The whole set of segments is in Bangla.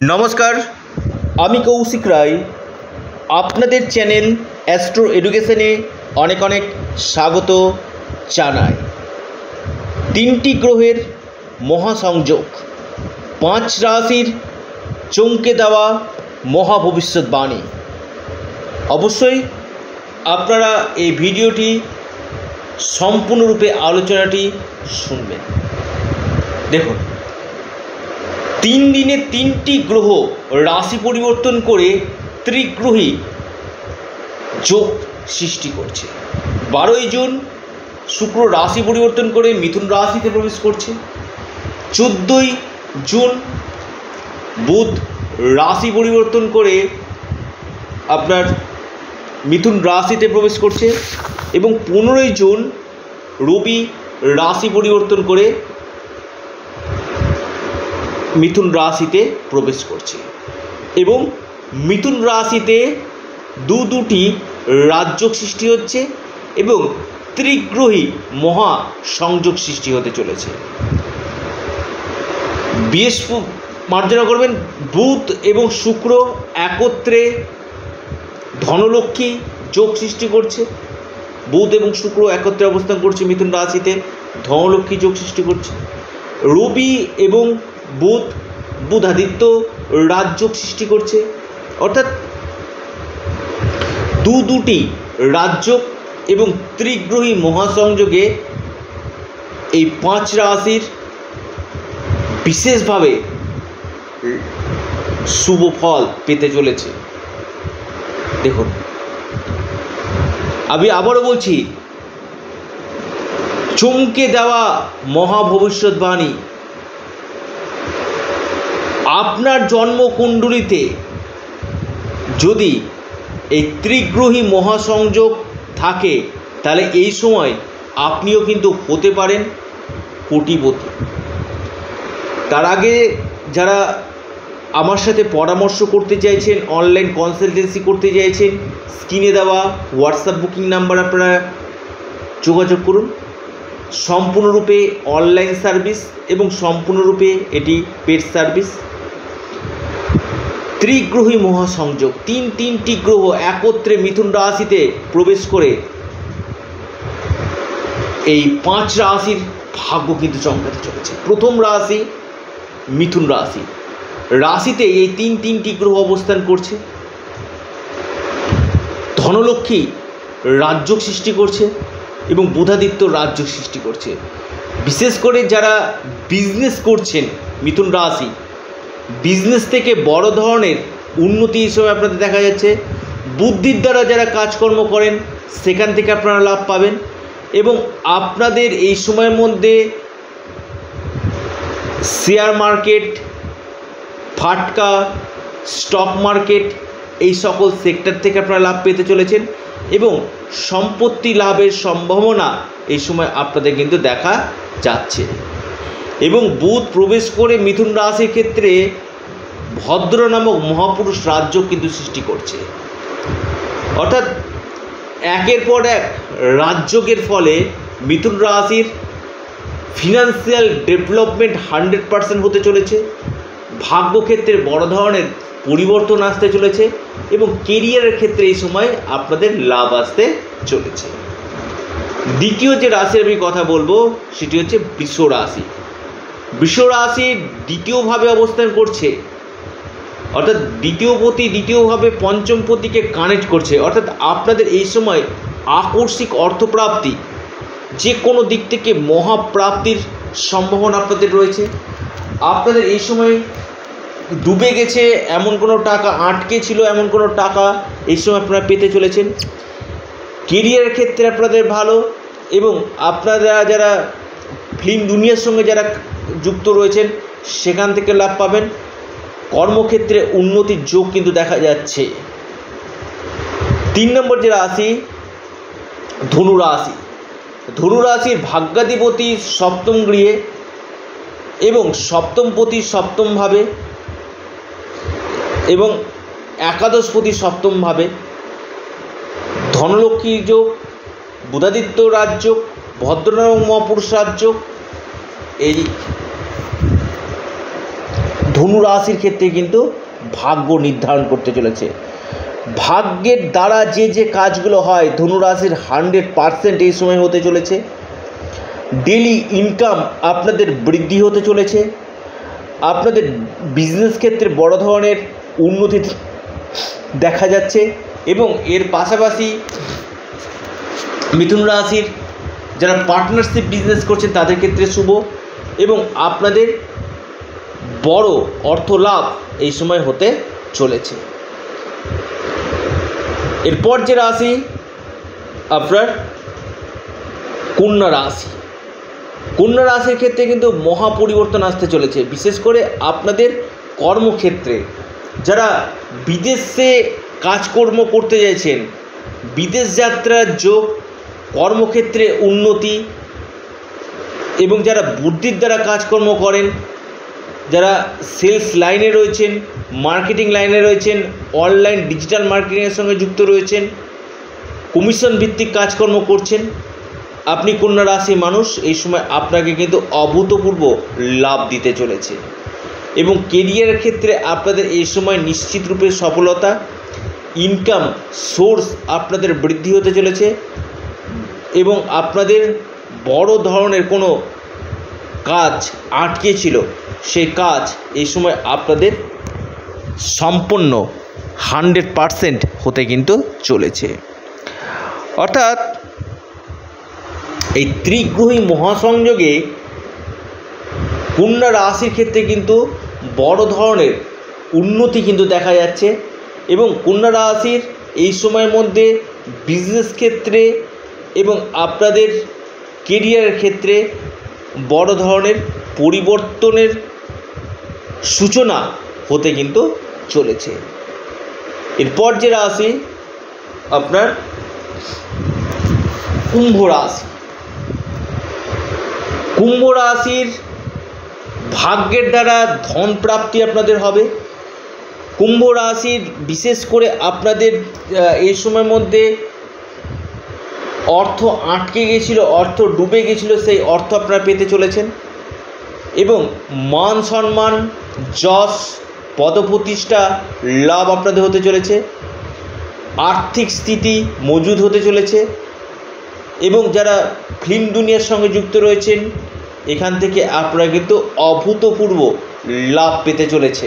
নমস্কার, আমি কৌশিক রায়। আপনাদের চ্যানেল অ্যাস্ট্রো এডুকেশনে অনেক অনেক স্বাগত জানাই। 3টি গ্রহের মহাসংযোগ, 5 রাশির চমকে দেওয়া মহা ভবিষ্যৎবাণী। অবশ্যই আপনারা এই ভিডিওটি সম্পূর্ণরূপে আলোচনাটি শুনবেন। দেখুন, 3 দিনে 3টি গ্রহ রাশি পরিবর্তন করে ত্রিগ্রহী যোগ সৃষ্টি করছে। 12ই জুন শুক্র রাশি পরিবর্তন করে মিথুন রাশিতে প্রবেশ করছে। 14ই জুন বুধ রাশি পরিবর্তন করে আপনার মিথুন রাশিতে প্রবেশ করছে এবং 15ই জুন রবি রাশি পরিবর্তন করে মিথুন রাশিতে প্রবেশ করছে এবং মিথুন রাশিতে দুটি রাজযোগ সৃষ্টি হচ্ছে এবং ত্রিগ্রহী মহা সংযোগ সৃষ্টি হতে চলেছে। বৃহস্পতি মার্জনা করবেন, বুধ এবং শুক্র একত্রে ধনলক্ষ্মী যোগ সৃষ্ি করছে। বুধ এবং শুক্র একত্রে অবস্থান করছে মিথুন রাশিতে, ধনলক্ষ্মী যোগ সৃষ্টি করছে। রবি এবং বুধাদিত্য রাজযোগ সৃষ্টি করছে। অর্থাৎ দুটি রাজযোগ এবং ত্রিগ্রহী মহাসংযোগে এই 5 রাশির বিশেষভাবে শুভ ফল পেতে চলেছে। দেখুন, আমি আবারও বলছি, চমকে দেওয়া মহা ভবিষ্যৎবাণী। আপনার জন্মকুণ্ডলিতে যদি এই ত্রিগ্রহী মহাসংযোগ থাকে তাহলে এই সময় আপনিও কিন্তু হতে পারেন কোটিপতি। তার আগে যারা আমার সাথে পরামর্শ করতে চাইছেন, অনলাইন কনসালটেন্সি করতে চাইছেন, স্ক্রিনে দেওয়া হোয়াটসঅ্যাপ বুকিং নাম্বার আপনারা যোগাযোগ করুন। সম্পূর্ণরূপে অনলাইন সার্ভিস এবং সম্পূর্ণরূপে এটি পেড সার্ভিস। ত্রিগ্রহী মহাসংযোগ, তিনটি গ্রহ একত্রে মিথুন রাশিতে প্রবেশ করে এই 5 রাশির ভাগ্য কিন্তু চমকাতে চলেছে। প্রথম রাশি মিথুন রাশি, রাশিতে এই তিনটি গ্রহ অবস্থান করছে। ধনলক্ষ্মী রাজযোগ সৃষ্টি করছে এবং বুধাদিত্য রাজযোগ সৃষ্টি করছে। বিশেষ করে যারা বিজনেস করছেন মিথুন রাশি, বিজনেস থেকে বড় ধরনের উন্নতি হিসেবে আপনাদের দেখা যাচ্ছে। বুদ্ধির দ্বারা যারা কাজকর্ম করেন সেখান থেকে আপনারা লাভ পাবেন এবং আপনাদের এই সময়ের মধ্যে শেয়ার মার্কেট, ফাটকা, স্টক মার্কেট এই সকল সেক্টর থেকে আপনারা লাভ পেতে চলেছেন এবং সম্পত্তি লাভের সম্ভাবনা এই সময় আপনাদের কিন্তু দেখা যাচ্ছে। এবং বুধ প্রবেশ করে মিথুন রাশির ক্ষেত্রে ভদ্র নামক মহাপুরুষ রাজযোগ কিন্তু সৃষ্টি করছে। অর্থাৎ একের পর এক রাজযোগের ফলে মিথুন রাশির ফিনান্সিয়াল ডেভেলপমেন্ট 100% হতে চলেছে। ভাগ্যক্ষেত্রে বড় ধরনের পরিবর্তন আসতে চলেছে এবং কেরিয়ারের ক্ষেত্রে এই সময় আপনাদের লাভ আসতে চলেছে। দ্বিতীয় যে রাশির আমি কথা বলবো সেটি হচ্ছে বৃষ রাশি। বৃষ রাশি দ্বিতীয়ভাবে অবস্থান করছে, অর্থাৎ দ্বিতীয়ভাবে পঞ্চমপতিকে কানেক্ট করছে। অর্থাৎ আপনাদের এই সময় আকস্মিক অর্থপ্রাপ্তি, যে কোনো দিক থেকে মহাপ্রাপ্তির সম্ভাবনা আপনাদের রয়েছে। আপনাদের এই সময় ডুবে গেছে এমন কোনো টাকা, আটকে ছিল এমন কোনো টাকা এই সময় আপনারা পেতে চলেছেন। কেরিয়ারের ক্ষেত্রে আপনাদের ভালো এবং আপনারা যারা ফিল্ম দুনিয়ার সঙ্গে যারা যুক্ত রয়েছেন সেখান থেকে লাভ পাবেন। কর্মক্ষেত্রে উন্নতির যোগ কিন্তু দেখা যাচ্ছে। 3 নম্বর যে রাশি ধনু রাশি, ধনু রাশির ভাগ্যাধিপতি সপ্তম গৃহে এবং সপ্তমপতি সপ্তমভাবে এবং একাদশপতি সপ্তমভাবে। ধনলক্ষ্মী যোগ, বুধাদিত্য রাজযোগ, ভদ্রনাম মহাপুরুষ রাজযোগ। এই ধনু রাশির ক্ষেত্রে কিন্তু ভাগ্য নির্ধারণ করতে চলেছে। ভাগ্যের দ্বারা যে যে কাজগুলো হয় ধনু রাশির 100% এই সময় হতে চলেছে। ডেলি ইনকাম আপনাদের বৃদ্ধি হতে চলেছে। আপনাদের বিজনেস ক্ষেত্রে বড় ধরনের উন্নতি দেখা যাচ্ছে এবং এর পাশাপাশি মিথুন রাশির যারা পার্টনারশিপ বিজনেস করছেন তাদের ক্ষেত্রে শুভ এবং আপনাদের বড় অর্থ লাভ এই সময় হতে চলেছে। এরপর যে রাশি আপনার কন্যা রাশি। কন্যা রাশির ক্ষেত্রে কিন্তু মহা পরিবর্তন আসতে চলেছে, বিশেষ করে আপনাদের কর্মক্ষেত্রে। যারা বিদেশে কাজকর্ম করতে চাইছেন, বিদেশ যাত্রার যোগ, কর্মক্ষেত্রে উন্নতি এবং যারা বুদ্ধির দ্বারা কাজকর্ম করেন, যারা সেলস লাইনে রয়েছেন, মার্কেটিং লাইনে রয়েছেন, অনলাইন ডিজিটাল মার্কেটিংয়ের সঙ্গে যুক্ত রয়েছেন, কমিশন ভিত্তিক কাজকর্ম করছেন, আপনি কন্যা রাশি মানুষ, এই সময় আপনাকে কিন্তু অভূতপূর্ব লাভ দিতে চলেছে এবং কেরিয়ারের ক্ষেত্রে আপনাদের এই সময় নিশ্চিত রূপে সফলতা, ইনকাম সোর্স আপনাদের বৃদ্ধি হতে চলেছে এবং আপনাদের বড় ধরনের কোনো কাজ আটকে ছিল সেই কাজ এই সময় আপনাদের সম্পূর্ণ 100% হতে কিন্তু চলেছে। অর্থাৎ এই ত্রিগ্রহী মহাসংযোগে কন্যা রাশির ক্ষেত্রে কিন্তু বড় ধরনের উন্নতি কিন্তু দেখা যাচ্ছে এবং কন্যা রাশির এই সময়ের মধ্যে বিজনেস ক্ষেত্রে এবং আপনাদের কেরিয়ারের ক্ষেত্রে বড় ধরনের পরিবর্তনের সূচনা হতে কিন্তু চলেছে। এরপর যে রাশি আপনার কুম্ভ রাশি। কুম্ভ রাশির ভাগ্যের দ্বারা ধন প্রাপ্তি আপনাদের হবে। কুম্ভ রাশির বিশেষ করে আপনাদের এই সময়ের মধ্যে অর্থ আটকে গেছিল, অর্থ ডুবে গেছিল, সেই অর্থ আপনারা পেতে চলেছেন এবং মান সম্মান, যশ, পদপ্রতিষ্ঠা লাভ আপনাদের হতে চলেছে। আর্থিক স্থিতি মজুদ হতে চলেছে এবং যারা ফিল্ম দুনিয়ার সঙ্গে যুক্ত রয়েছেন এখান থেকে আপনারা কিন্তু অভূতপূর্ব লাভ পেতে চলেছে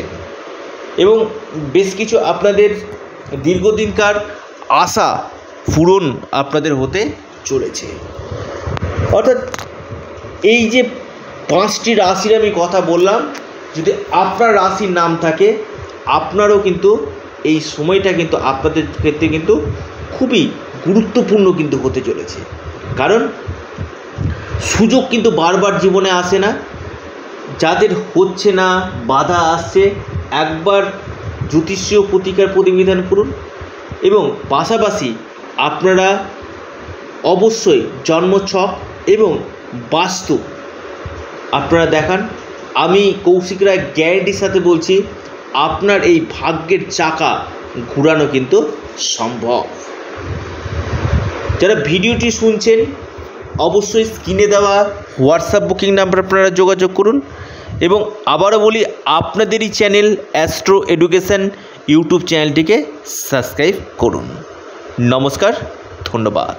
এবং বেশ কিছু আপনাদের দীর্ঘদিনকার আশা পূরণ আপনাদের হতে চলেছে। অর্থাৎ এই যে 5টি রাশির আমি কথা বললাম, যদি আপনার রাশির নাম থাকে আপনারও কিন্তু এই সময়টা কিন্তু আপনাদের ক্ষেত্রে কিন্তু খুবই গুরুত্বপূর্ণ কিন্তু হতে চলেছে। কারণ সুযোগ কিন্তু বারবার জীবনে আসে না। যাদের হচ্ছে না, বাধা আসছে, একবার জ্যোতিষীয় প্রতিকার প্রতিবিধান করুন এবং পাশাপাশি আপনারা অবশ্যই জন্মছক এবং বাস্তু আপনারা দেখান। আমি কৌশিক রায় গ্যারান্টির সাথে বলছি আপনার এই ভাগ্যের চাকা ঘোরানো কিন্তু সম্ভব। যারা ভিডিওটি শুনছেন অবশ্যই স্ক্রিনে দেওয়া হোয়াটসঅ্যাপ বুকিং নাম্বার আপনারা যোগাযোগ করুন এবং আবারও বলি আপনাদেরই চ্যানেল অ্যাস্ট্রো এডুকেশন ইউটিউব চ্যানেলটিকে সাবস্ক্রাইব করুন। নমস্কার, ধন্যবাদ।